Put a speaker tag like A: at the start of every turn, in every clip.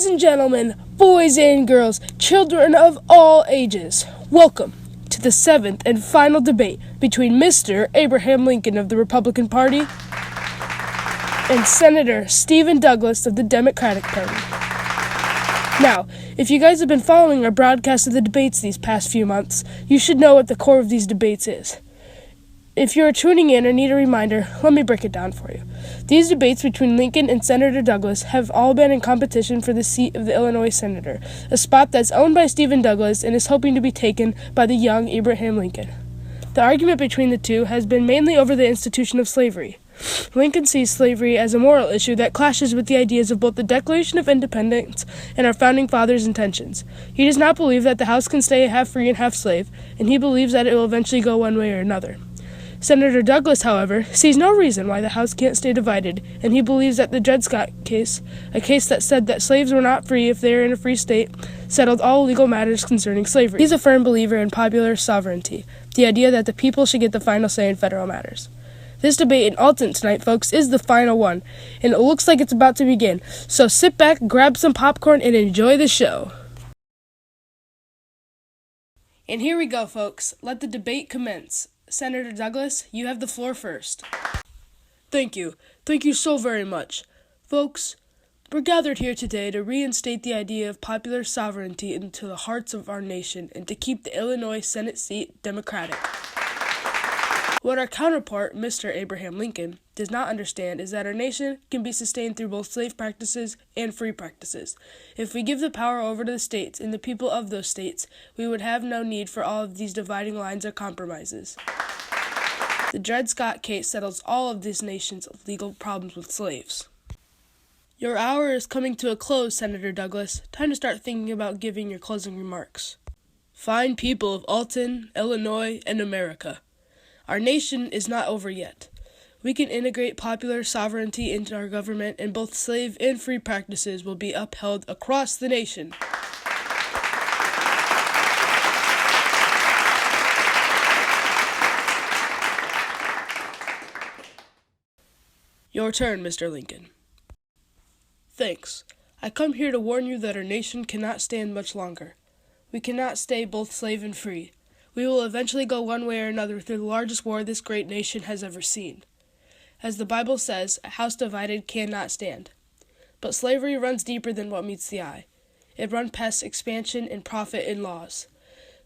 A: Ladies and gentlemen, boys and girls, children of all ages, welcome to the seventh and final debate between Mr. Abraham Lincoln of the Republican Party and Senator Stephen Douglas of the Democratic Party. Now, if you guys have been following our broadcast of the debates these past few months, you should know what the core of these debates is. If you're tuning in or need a reminder, let me break it down for you. These debates between Lincoln and Senator Douglas have all been in competition for the seat of the Illinois Senator, a spot that's owned by Stephen Douglas and is hoping to be taken by the young Abraham Lincoln. The argument between the two has been mainly over the institution of slavery. Lincoln sees slavery as a moral issue that clashes with the ideas of both the Declaration of Independence and our Founding Fathers' intentions. He does not believe that the House can stay half free and half slave, and he believes that it will eventually go one way or another. Senator Douglas, however, sees no reason why the House can't stay divided, and he believes that the Dred Scott case, a case that said that slaves were not free if they were in a free state, settled all legal matters concerning slavery. He's a firm believer in popular sovereignty, the idea that the people should get the final say in federal matters. This debate in Alton tonight, folks, is the final one, and it looks like it's about to begin. So sit back, grab some popcorn, and enjoy the show. And here we go, folks. Let the debate commence. Senator Douglas, you have the floor first. Thank you. Thank you so very much. Folks, we're gathered here today to reinstate the idea of popular sovereignty into the hearts of our nation and to keep the Illinois Senate seat Democratic. What our counterpart, Mr. Abraham Lincoln, does not understand is that our nation can be sustained through both slave practices and free practices. If we give the power over to the states and the people of those states, we would have no need for all of these dividing lines or compromises. The Dred Scott case settles all of this nation's legal problems with slaves. Your hour is coming to a close, Senator Douglas. Time to start thinking about giving your closing remarks. Fine people of Alton, Illinois, and America. Our nation is not over yet. We can integrate popular sovereignty into our government, and both slave and free practices will be upheld across the nation. Your turn, Mr. Lincoln. Thanks. I come here to warn you that our nation cannot stand much longer. We cannot stay both slave and free. We will eventually go one way or another through the largest war this great nation has ever seen. As the Bible says, a house divided cannot stand. But slavery runs deeper than what meets the eye. It runs past expansion and profit and laws.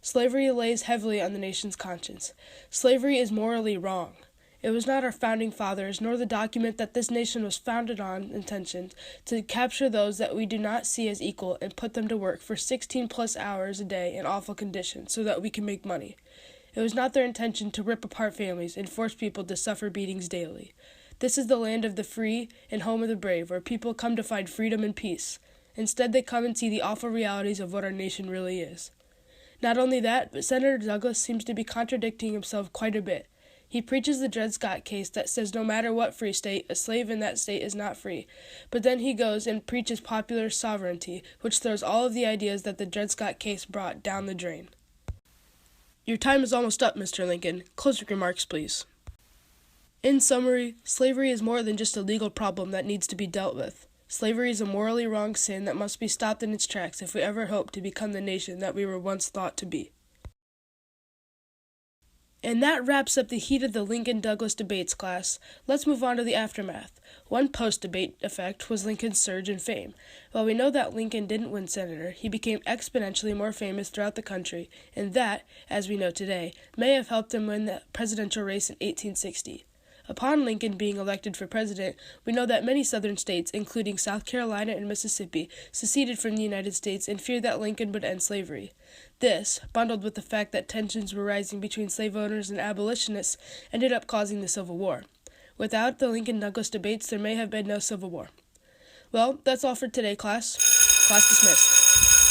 A: Slavery lays heavily on the nation's conscience. Slavery is morally wrong. It was not our founding fathers, nor the document that this nation was founded on, intentioned to capture those that we do not see as equal and put them to work for 16-plus hours a day in awful conditions so that we can make money. It was not their intention to rip apart families and force people to suffer beatings daily. This is the land of the free and home of the brave, where people come to find freedom and peace. Instead, they come and see the awful realities of what our nation really is. Not only that, but Senator Douglas seems to be contradicting himself quite a bit. He preaches the Dred Scott case that says no matter what free state, a slave in that state is not free. But then he goes and preaches popular sovereignty, which throws all of the ideas that the Dred Scott case brought down the drain. Your time is almost up, Mr. Lincoln. Closing remarks, please. In summary, slavery is more than just a legal problem that needs to be dealt with. Slavery is a morally wrong sin that must be stopped in its tracks if we ever hope to become the nation that we were once thought to be. And that wraps up the heat of the Lincoln-Douglas debates, class. Let's move on to the aftermath. One post-debate effect was Lincoln's surge in fame. While we know that Lincoln didn't win senator, he became exponentially more famous throughout the country, and that, as we know today, may have helped him win the presidential race in 1860. Upon Lincoln being elected for president, we know that many southern states, including South Carolina and Mississippi, seceded from the United States and feared that Lincoln would end slavery. This, bundled with the fact that tensions were rising between slave owners and abolitionists, ended up causing the Civil War. Without the Lincoln-Douglas debates, there may have been no Civil War. Well, that's all for today, class. Class dismissed.